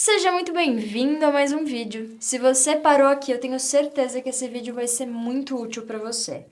Seja muito bem-vindo a mais um vídeo. Se você parou aqui, eu tenho certeza que esse vídeo vai ser muito útil para você.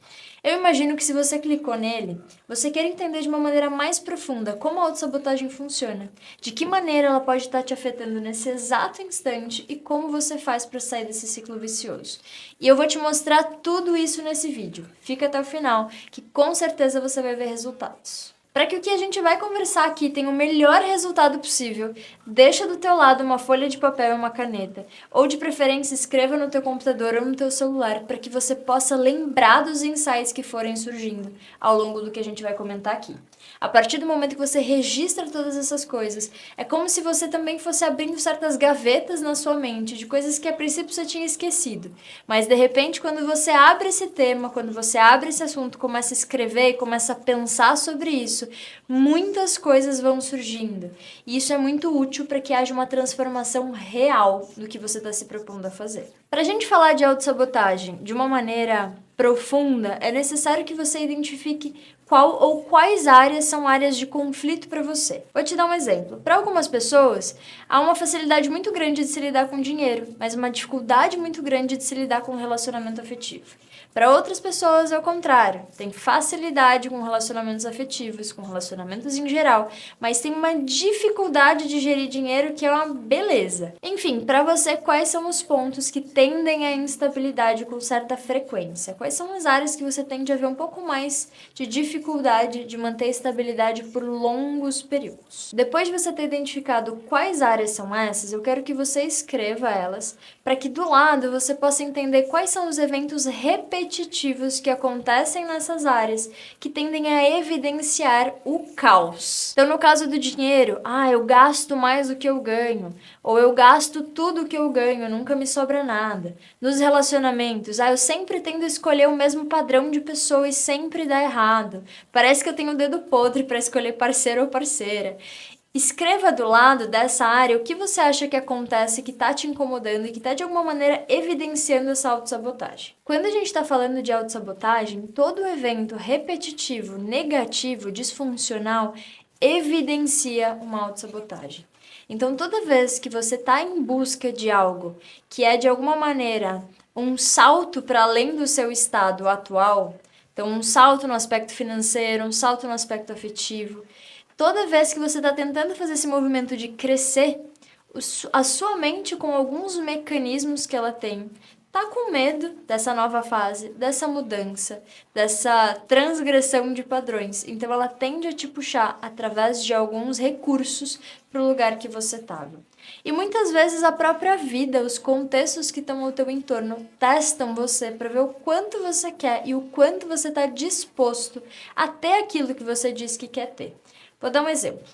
Eu imagino que se você clicou nele, você quer entender de uma maneira mais profunda como a autossabotagem funciona, de que maneira ela pode estar te afetando nesse exato instante e como você faz para sair desse ciclo vicioso. E eu vou te mostrar tudo isso nesse vídeo. Fica até o final, que com certeza você vai ver resultados. Para que o que a gente vai conversar aqui tenha o melhor resultado possível, deixa do teu lado uma folha de papel e uma caneta, ou de preferência escreva no teu computador ou no teu celular, para que você possa lembrar dos insights que forem surgindo ao longo do que a gente vai comentar aqui. A partir do momento que você registra todas essas coisas, é como se você também fosse abrindo certas gavetas na sua mente de coisas que a princípio você tinha esquecido. Mas de repente, quando você abre esse tema, quando você abre esse assunto, começa a escrever e começa a pensar sobre isso, muitas coisas vão surgindo. E isso é muito útil para que haja uma transformação real do que você está se propondo a fazer. Para a gente falar de autossabotagem de uma maneira profunda, é necessário que você identifique qual ou quais áreas são áreas de conflito para você. Vou te dar um exemplo. Para algumas pessoas, há uma facilidade muito grande de se lidar com dinheiro, mas uma dificuldade muito grande de se lidar com relacionamento afetivo. Para outras pessoas, é o contrário. Tem facilidade com relacionamentos afetivos, com relacionamentos em geral, mas tem uma dificuldade de gerir dinheiro que é uma beleza. Enfim, para você, quais são os pontos que tendem à instabilidade com certa frequência? Quais são as áreas que você tende a ver um pouco mais de dificuldade de manter estabilidade por longos períodos? Depois de você ter identificado quais áreas são essas, eu quero que você escreva elas, para que do lado você possa entender quais são os eventos repetitivos que acontecem nessas áreas, que tendem a evidenciar o caos. Então, no caso do dinheiro, eu gasto mais do que eu ganho, ou eu gasto tudo que eu ganho, nunca me sobra nada. Nos relacionamentos, eu sempre tendo a escolher o mesmo padrão de pessoa e sempre dá errado. Parece que eu tenho o dedo podre para escolher parceiro ou parceira. Escreva do lado dessa área o que você acha que acontece, que está te incomodando e que está de alguma maneira evidenciando essa autossabotagem. Quando a gente está falando de autossabotagem, todo evento repetitivo, negativo, disfuncional, evidencia uma autossabotagem. Então, toda vez que você está em busca de algo que é de alguma maneira um salto para além do seu estado atual, então um salto no aspecto financeiro, um salto no aspecto afetivo, toda vez que você está tentando fazer esse movimento de crescer, a sua mente, com alguns mecanismos que ela tem, tá com medo dessa nova fase, dessa mudança, dessa transgressão de padrões. Então ela tende a te puxar através de alguns recursos para o lugar que você estava. E muitas vezes a própria vida, os contextos que estão ao teu entorno testam você para ver o quanto você quer e o quanto você está disposto a ter aquilo que você diz que quer ter. Vou dar um exemplo.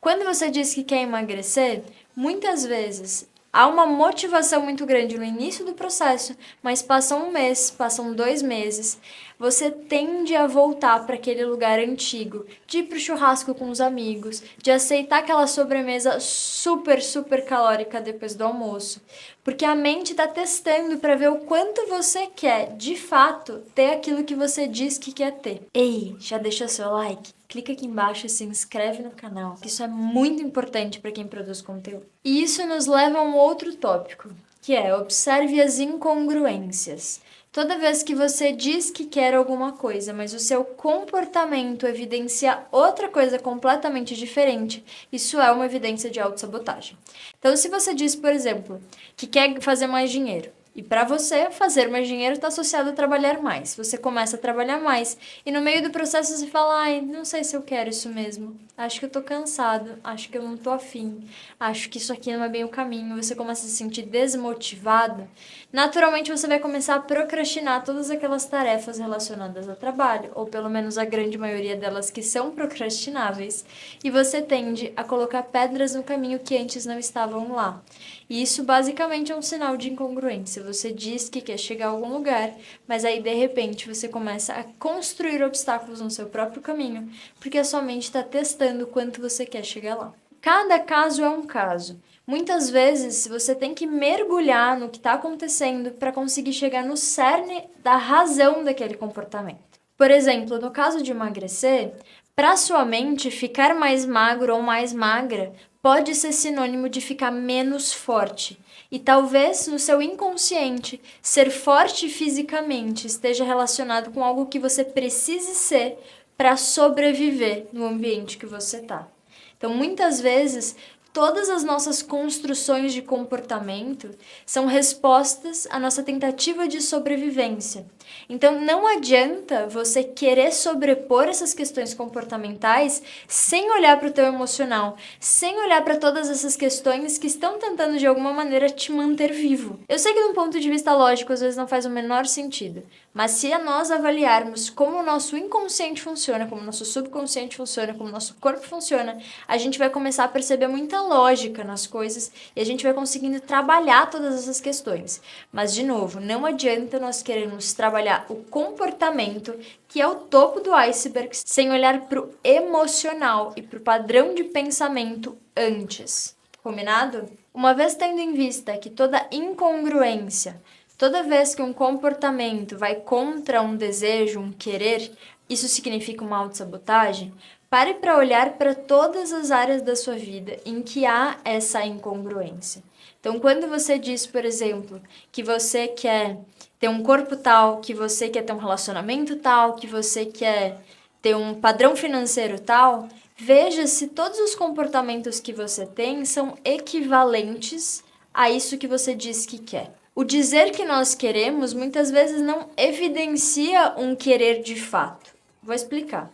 Quando você diz que quer emagrecer, muitas vezes há uma motivação muito grande no início do processo, mas passa um mês, passam 2 meses, você tende a voltar para aquele lugar antigo, de ir pro churrasco com os amigos, de aceitar aquela sobremesa super, super calórica depois do almoço, porque a mente está testando para ver o quanto você quer, de fato, ter aquilo que você diz que quer ter. Ei, já deixou seu like? Clica aqui embaixo e se inscreve no canal, que isso é muito importante para quem produz conteúdo. E isso nos leva a um outro tópico, que é observe as incongruências. Toda vez que você diz que quer alguma coisa, mas o seu comportamento evidencia outra coisa completamente diferente, isso é uma evidência de autossabotagem. Então, se você diz, por exemplo, que quer fazer mais dinheiro, e para você, fazer mais dinheiro está associado a trabalhar mais. Você começa a trabalhar mais e no meio do processo você fala, não sei se eu quero isso mesmo. Acho que eu tô cansado, acho que eu não tô afim, acho que isso aqui não é bem o caminho. Você começa a se sentir desmotivado. Naturalmente você vai começar a procrastinar todas aquelas tarefas relacionadas ao trabalho, ou pelo menos a grande maioria delas que são procrastináveis, e você tende a colocar pedras no caminho que antes não estavam lá. E isso basicamente é um sinal de incongruência. Você diz que quer chegar a algum lugar, mas aí de repente você começa a construir obstáculos no seu próprio caminho, porque a sua mente está testando o quanto você quer chegar lá. Cada caso é um caso. Muitas vezes você tem que mergulhar no que está acontecendo para conseguir chegar no cerne da razão daquele comportamento. Por exemplo, no caso de emagrecer, Para sua mente, ficar mais magro ou mais magra pode ser sinônimo de ficar menos forte. E talvez no seu inconsciente, ser forte fisicamente esteja relacionado com algo que você precise ser para sobreviver no ambiente que você está. Então, muitas vezes, todas as nossas construções de comportamento são respostas à nossa tentativa de sobrevivência. Então, não adianta você querer sobrepor essas questões comportamentais sem olhar para o teu emocional, sem olhar para todas essas questões que estão tentando de alguma maneira te manter vivo. Eu sei que de um ponto de vista lógico às vezes não faz o menor sentido, mas se nós avaliarmos como o nosso inconsciente funciona, como o nosso subconsciente funciona, como o nosso corpo funciona, a gente vai começar a perceber muita lógica nas coisas e a gente vai conseguindo trabalhar todas essas questões. Mas, de novo, não adianta nós querermos trabalhar o comportamento, que é o topo do iceberg, sem olhar para o emocional e para o padrão de pensamento antes. Combinado? Uma vez tendo em vista que toda incongruência, toda vez que um comportamento vai contra um desejo, um querer, isso significa uma autossabotagem, pare para olhar para todas as áreas da sua vida em que há essa incongruência. Então, quando você diz, por exemplo, que você quer ter um corpo tal, que você quer ter um relacionamento tal, que você quer ter um padrão financeiro tal, veja se todos os comportamentos que você tem são equivalentes a isso que você diz que quer. O dizer que nós queremos muitas vezes não evidencia um querer de fato. Vou explicar.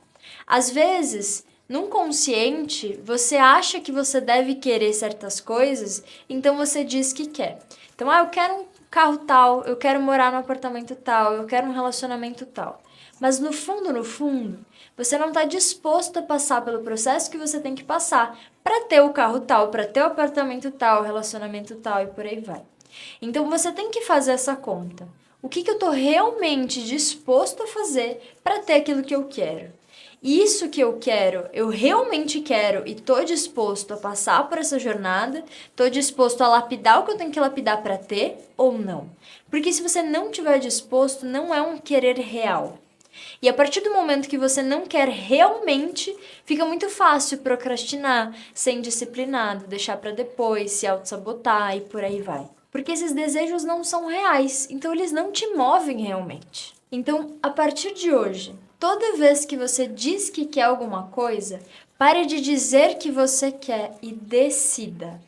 Às vezes, num consciente, você acha que você deve querer certas coisas, então você diz que quer. Então, eu quero um carro tal, eu quero morar num apartamento tal, eu quero um relacionamento tal. Mas no fundo, você não está disposto a passar pelo processo que você tem que passar para ter o carro tal, para ter o apartamento tal, o relacionamento tal e por aí vai. Então, você tem que fazer essa conta. O que eu estou realmente disposto a fazer para ter aquilo que eu quero? Isso que eu quero, eu realmente quero e estou disposto a passar por essa jornada, estou disposto a lapidar o que eu tenho que lapidar para ter ou não? Porque se você não estiver disposto, não é um querer real. E a partir do momento que você não quer realmente, fica muito fácil procrastinar, ser indisciplinado, deixar para depois, se auto-sabotar e por aí vai. Porque esses desejos não são reais, então eles não te movem realmente. Então, a partir de hoje, toda vez que você diz que quer alguma coisa, pare de dizer que você quer e decida.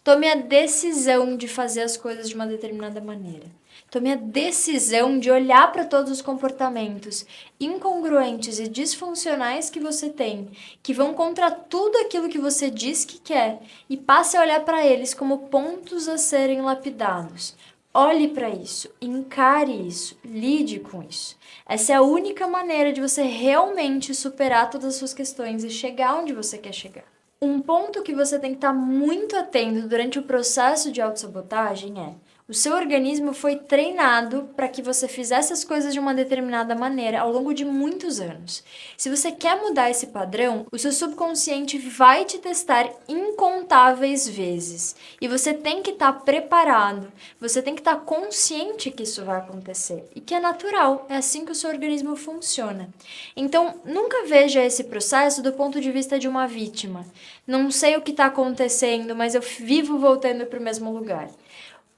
Tome a decisão de fazer as coisas de uma determinada maneira. Tome a decisão de olhar para todos os comportamentos incongruentes e disfuncionais que você tem, que vão contra tudo aquilo que você diz que quer, e passe a olhar para eles como pontos a serem lapidados. Olhe para isso, encare isso, lide com isso. Essa é a única maneira de você realmente superar todas as suas questões e chegar onde você quer chegar. Um ponto que você tem que estar muito atento durante o processo de autossabotagem é: o seu organismo foi treinado para que você fizesse as coisas de uma determinada maneira ao longo de muitos anos. Se você quer mudar esse padrão, o seu subconsciente vai te testar incontáveis vezes. E você tem que estar preparado, você tem que estar consciente que isso vai acontecer. E que é natural, é assim que o seu organismo funciona. Então, nunca veja esse processo do ponto de vista de uma vítima. Não sei o que está acontecendo, mas eu vivo voltando para o mesmo lugar.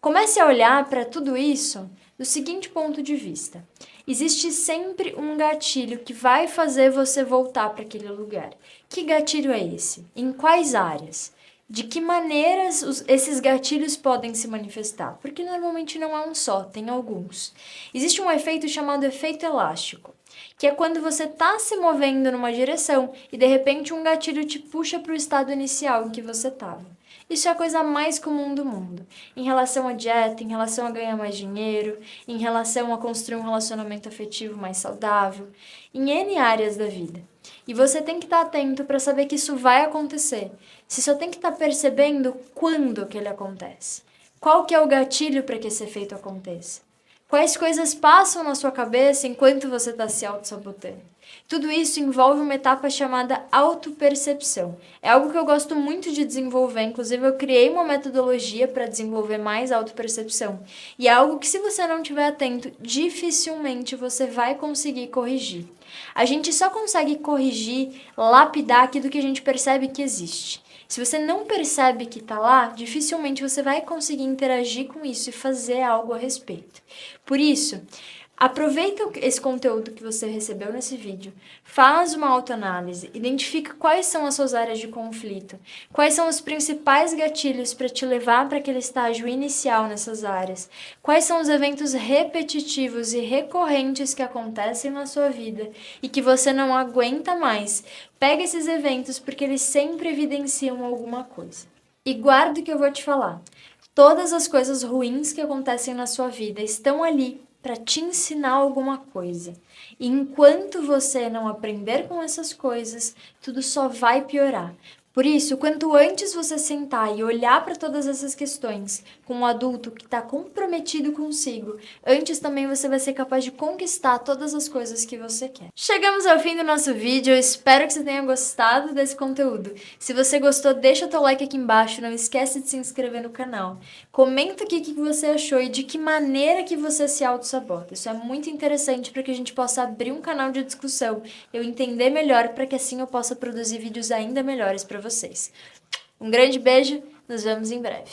Comece a olhar para tudo isso do seguinte ponto de vista: existe sempre um gatilho que vai fazer você voltar para aquele lugar. Que gatilho é esse? Em quais áreas? De que maneiras esses gatilhos podem se manifestar? Porque normalmente não é um só, tem alguns. Existe um efeito chamado efeito elástico, que é quando você está se movendo numa direção e de repente um gatilho te puxa para o estado inicial em que você estava. Isso é a coisa mais comum do mundo. Em relação à dieta, em relação a ganhar mais dinheiro, em relação a construir um relacionamento afetivo mais saudável, em N áreas da vida. E você tem que estar atento para saber que isso vai acontecer. Você só tem que estar percebendo quando que ele acontece. Qual que é o gatilho para que esse efeito aconteça? Quais coisas passam na sua cabeça enquanto você está se auto-sabotando? Tudo isso envolve uma etapa chamada autopercepção. É algo que eu gosto muito de desenvolver, inclusive eu criei uma metodologia para desenvolver mais autopercepção. E é algo que, se você não estiver atento, dificilmente você vai conseguir corrigir. A gente só consegue corrigir, lapidar aquilo que a gente percebe que existe. Se você não percebe que está lá, dificilmente você vai conseguir interagir com isso e fazer algo a respeito. Por isso, aproveita esse conteúdo que você recebeu nesse vídeo, faz uma autoanálise, identifica quais são as suas áreas de conflito, quais são os principais gatilhos para te levar para aquele estágio inicial nessas áreas, quais são os eventos repetitivos e recorrentes que acontecem na sua vida e que você não aguenta mais. Pega esses eventos porque eles sempre evidenciam alguma coisa. E guarda o que eu vou te falar. Todas as coisas ruins que acontecem na sua vida estão ali para te ensinar alguma coisa. E enquanto você não aprender com essas coisas, tudo só vai piorar. Por isso, quanto antes você sentar e olhar para todas essas questões com um adulto que está comprometido consigo, antes também você vai ser capaz de conquistar todas as coisas que você quer. Chegamos ao fim do nosso vídeo, eu espero que você tenha gostado desse conteúdo. Se você gostou, deixa o teu like aqui embaixo, não esquece de se inscrever no canal. Comenta aqui o que você achou e de que maneira que você se auto-sabota. Isso é muito interessante para que a gente possa abrir um canal de discussão, eu entender melhor, para que assim eu possa produzir vídeos ainda melhores para vocês. Um grande beijo, nos vemos em breve.